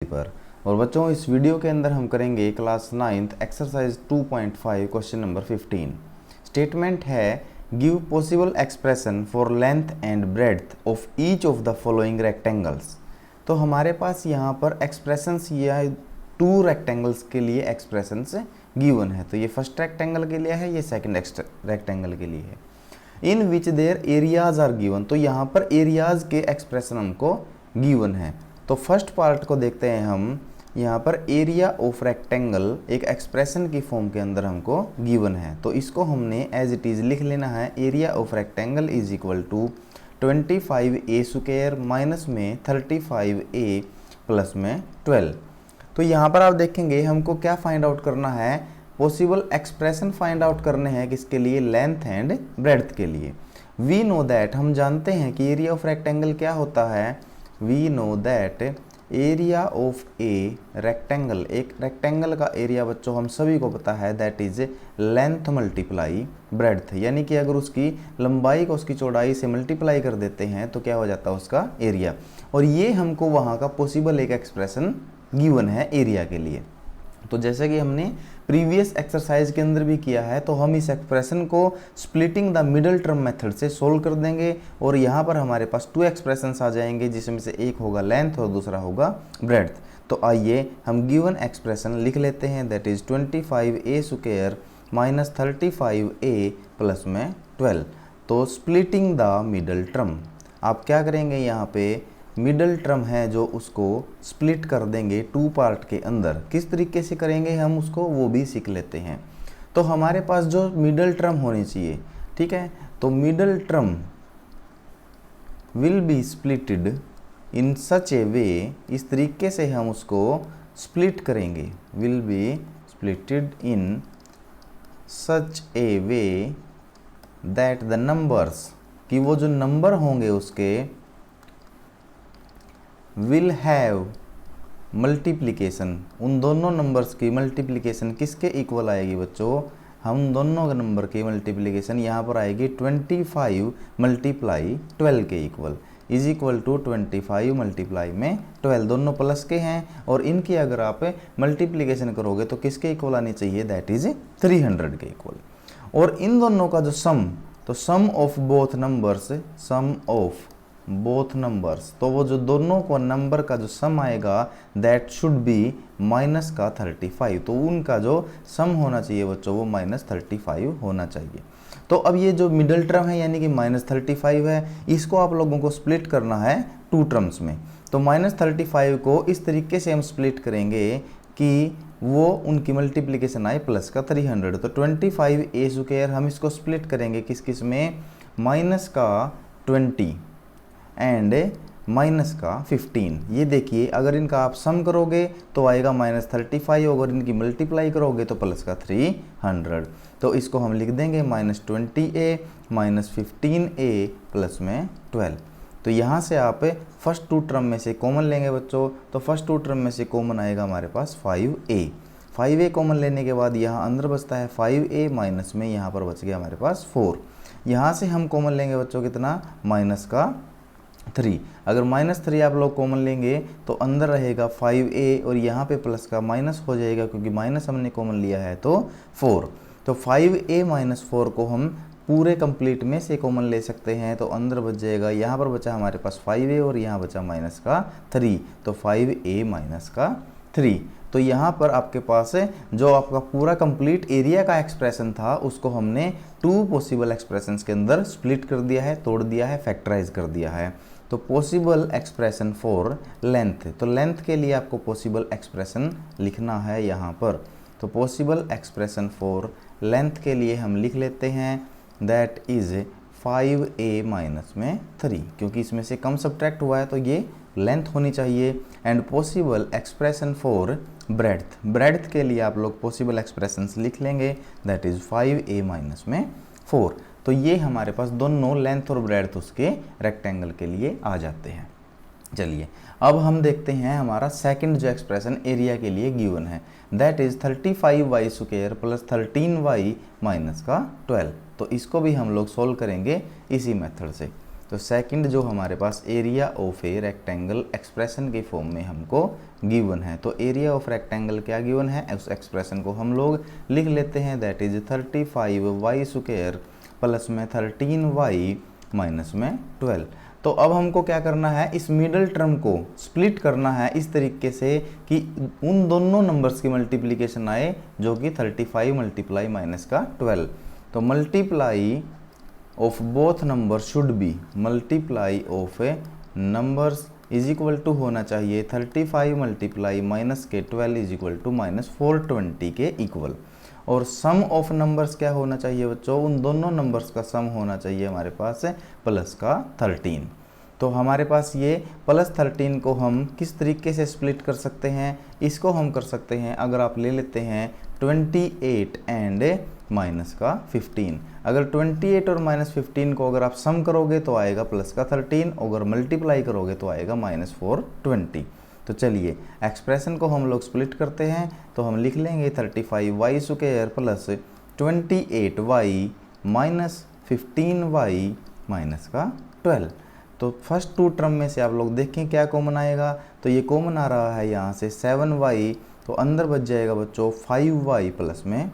पर। और बच्चों इस वीडियो के अंदर हम करेंगे class 9th exercise 2.5 question number 15। Statement है give possible expression for length and breadth of each of the following rectangles. तो हमारे पास यहाँ पर एक्सप्रेशंस या टू रेक्टेंगल्स के लिए एक्सप्रेशंस गिवन है। तो ये फर्स्ट रेक्टेंगल के लिए है, ये सेकंड रेक्टेंगल के लिए है। In which their areas are given, तो यहाँ पर एरियाज के एक्सप्रेशन हमको गिवन है। तो फर्स्ट पार्ट को देखते हैं हम। यहाँ पर एरिया ऑफ रेक्टेंगल एक एक्सप्रेशन की फॉर्म के अंदर हमको गिवन है, तो इसको हमने एज इट इज़ लिख लेना है। Area of rectangle is equal to 25a square minus में 35a प्लस में 12। तो यहाँ पर आप देखेंगे हमको क्या फाइंड आउट करना है, पॉसिबल एक्सप्रेशन फाइंड आउट करने हैं किसके लिए, लेंथ एंड ब्रेड्थ के लिए। वी नो दैट, हम जानते हैं कि एरिया ऑफ रेक्टेंगल क्या होता है। We know that area of a rectangle, एक रेक्टेंगल का एरिया बच्चों हम सभी को पता है, that is length multiply breadth. यानी कि अगर उसकी लंबाई को उसकी चौड़ाई से मल्टीप्लाई कर देते हैं तो क्या हो जाता है उसका एरिया। और ये हमको वहाँ का पॉसिबल एक एक्सप्रेशन गिवन है एरिया के लिए। तो जैसे कि हमने प्रीवियस एक्सरसाइज के अंदर भी किया है, तो हम इस एक्सप्रेशन को splitting the middle term method से सोल्व कर देंगे और यहाँ पर हमारे पास टू एक्सप्रेशंस आ जाएंगे, जिसमें से एक होगा लेंथ और दूसरा होगा ब्रेड्थ। तो आइए हम गिवन एक्सप्रेशन लिख लेते हैं, that is 25a square minus 35a plus में 12। तो स्प्लिटिंग द मिडल टर्म, आप क्या करेंगे, यहाँ पे मिडल टर्म है जो उसको स्प्लिट कर देंगे टू पार्ट के अंदर। किस तरीके से करेंगे हम उसको वो भी सीख लेते हैं। तो हमारे पास जो मिडल टर्म होनी चाहिए, ठीक है, तो middle term will be splitted in such a way, इस तरीके से हम उसको स्प्लिट करेंगे। Will be splitted in such a way that the numbers, कि वो जो नंबर होंगे उसके विल हैव मल्टीप्लिकेशन, उन दोनों नंबर्स की मल्टीप्लिकेशन किसके इक्वल आएगी बच्चों, हम दोनों नंबर की मल्टीप्लिकेशन यहाँ पर आएगी 25 मल्टीप्लाई 12 के equal, is equal to 25 multiply में 12, दोनों प्लस के हैं। और इनकी अगर आप मल्टीप्लिकेशन करोगे तो किसके इक्वल आनी चाहिए, दैट इज 300 के इक्वल। और इन दोनों का जो सम, तो sum of both numbers, sum of both numbers, तो वो जो दोनों को नंबर का जो सम आएगा दैट शुड बी माइनस का 35। तो उनका जो सम होना चाहिए बच्चों वो माइनस 35 होना चाहिए। तो अब ये जो मिडल टर्म है यानी कि माइनस 35 है, इसको आप लोगों को स्प्लिट करना है टू टर्म्स में। तो माइनस 35 को इस तरीके से हम स्प्लिट करेंगे कि वो उनकी मल्टीप्लिकेशन आए प्लस का 300। तो 25a स्क्वायर हम इसको स्प्लिट करेंगे किस किस में, माइनस का 20 एंड माइनस का 15। ये देखिए अगर इनका आप सम करोगे तो आएगा माइनस 35, अगर इनकी मल्टीप्लाई करोगे तो प्लस का 300। तो इसको हम लिख देंगे minus 20a minus 15a plus में 12। तो यहाँ से आप फर्स्ट टू टर्म में से कॉमन लेंगे बच्चों, तो फर्स्ट टू टर्म में से कॉमन आएगा हमारे पास 5a कॉमन लेने के बाद यहाँ अंदर बचता है 5a माइनस में यहाँ पर बच गया हमारे पास 4। यहाँ से हम कॉमन लेंगे बच्चों कितना, माइनस का 3। अगर माइनस 3 आप लोग कॉमन लेंगे तो अंदर रहेगा 5a और यहाँ पे प्लस का माइनस हो जाएगा क्योंकि माइनस हमने कॉमन लिया है तो 4। तो 5a माइनस 4 को हम पूरे कंप्लीट में से कॉमन ले सकते हैं, तो अंदर बच जाएगा, यहाँ पर बचा हमारे पास 5a और यहाँ बचा माइनस का 3, तो 5a माइनस का 3। तो यहाँ पर आपके पास जो आपका पूरा कंप्लीट एरिया का एक्सप्रेशन था उसको हमने टू पॉसिबल एक्सप्रेशंस के अंदर स्प्लिट कर दिया है, तोड़ दिया है, फैक्टराइज कर दिया है। तो पॉसिबल एक्सप्रेशन फॉर लेंथ, तो लेंथ के लिए आपको पॉसिबल एक्सप्रेशन लिखना है यहाँ पर। तो पॉसिबल एक्सप्रेशन फॉर लेंथ के लिए हम लिख लेते हैं दैट इज 5a माइनस में 3, क्योंकि इसमें से कम सब्ट्रैक्ट हुआ है तो ये लेंथ होनी चाहिए। And possible expression for breadth, breadth के लिए आप लोग पॉसिबल एक्सप्रेशंस लिख लेंगे दैट इज 5a माइनस में 4। तो ये हमारे पास दोनों लेंथ और ब्रेड्थ उसके रेक्टेंगल के लिए आ जाते हैं। चलिए अब हम देखते हैं हमारा सेकंड जो एक्सप्रेशन एरिया के लिए गिवन है, that is 35y square plus 13y minus का 12। तो इसको भी हम लोग सोल्व करेंगे इसी मेथड से। तो सेकंड जो हमारे पास area of a rectangle expression के फॉर्म में हमको गिवन है। तो एरिया ऑफ रेक्टेंगल क्या गिवन है, उस एक्सप्रेशन को हम लोग लिख लेते हैं, दैट इज 35y² प्लस में 13y माइनस में 12। तो अब हमको क्या करना है, इस मिडल टर्म को स्प्लिट करना है इस तरीके से कि उन दोनों नंबर्स की मल्टीप्लिकेशन आए जो कि 35 मल्टीप्लाई माइनस का 12। तो multiply of both number should be, multiply of numbers is equal to होना चाहिए 35 मल्टीप्लाई माइनस के 12 इज इक्वल टू माइनस 420 के इक्वल। और सम ऑफ नंबर्स क्या होना चाहिए बच्चों, उन दोनों नंबर्स का सम होना चाहिए हमारे पास प्लस का 13। तो हमारे पास ये प्लस 13 को हम किस तरीके से स्प्लिट कर सकते हैं, इसको हम कर सकते हैं अगर आप ले लेते हैं 28 एंड माइनस का 15। अगर 28 और माइनस 15 को अगर आप सम करोगे तो आएगा प्लस का 13, अगर मल्टीप्लाई करोगे तो आएगा माइनस 420। तो चलिए एक्सप्रेशन को हम लोग स्प्लिट करते हैं, तो हम लिख लेंगे 35y² plus 28y minus 15y minus का 12। तो फर्स्ट टू टर्म में से आप लोग देखें क्या कॉमन आएगा, तो ये कॉमन आ रहा है यहाँ से 7y, तो अंदर बच जाएगा बच्चों 5y प्लस में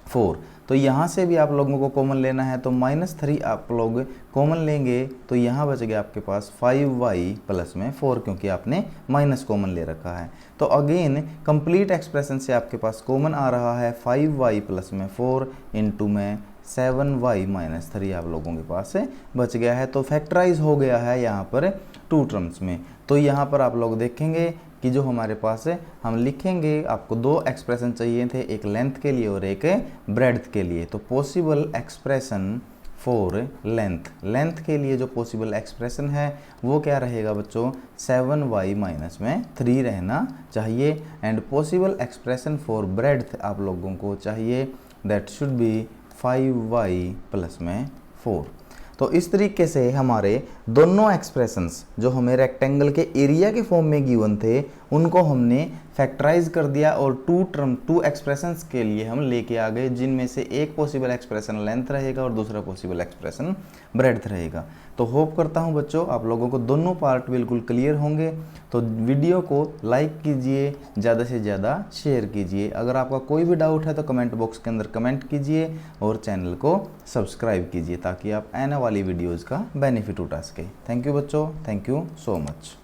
4। तो यहाँ से भी आप लोगों को कॉमन लेना है, तो -3 आप लोग कॉमन लेंगे, तो यहाँ बच गया आपके पास 5y प्लस में 4, क्योंकि आपने माइनस कॉमन ले रखा है। तो अगेन कंप्लीट एक्सप्रेशन से आपके पास कॉमन आ रहा है 5y प्लस में 4 इंटू में 7y माइनस 3 आप लोगों के पास बच गया है। तो फैक्टराइज हो गया है यहाँ पर टू टर्म्स में। तो यहाँ पर आप लोग देखेंगे कि जो हमारे पास है हम लिखेंगे, आपको दो एक्सप्रेशन चाहिए थे, एक लेंथ के लिए और एक ब्रेड्थ के लिए। तो पॉसिबल एक्सप्रेशन फॉर लेंथ के लिए जो पॉसिबल एक्सप्रेशन है वो क्या रहेगा बच्चों, 7y माइनस में 3 रहना चाहिए। And possible expression for breadth आप लोगों को चाहिए, that should be 5y plus में 4। तो इस तरीके से हमारे दोनों एक्सप्रेशंस जो हमें रेक्टेंगल के एरिया के फॉर्म में गिवन थे उनको हमने फैक्टराइज कर दिया, और टू एक्सप्रेशंस के लिए हम लेके आ गए, जिनमें से एक पॉसिबल एक्सप्रेशन लेंथ रहेगा और दूसरा पॉसिबल एक्सप्रेशन ब्रेड्थ रहेगा। तो होप करता हूं बच्चों आप लोगों को दोनों पार्ट बिल्कुल क्लियर होंगे। तो वीडियो को लाइक कीजिए, ज़्यादा से ज़्यादा शेयर कीजिए। अगर आपका कोई भी डाउट है तो कमेंट बॉक्स के अंदर कमेंट कीजिए और चैनल को सब्सक्राइब कीजिए ताकि आप आने वाली वीडियोज़ का बेनिफिट उठा सकें। थैंक यू बच्चों, थैंक यू सो मच।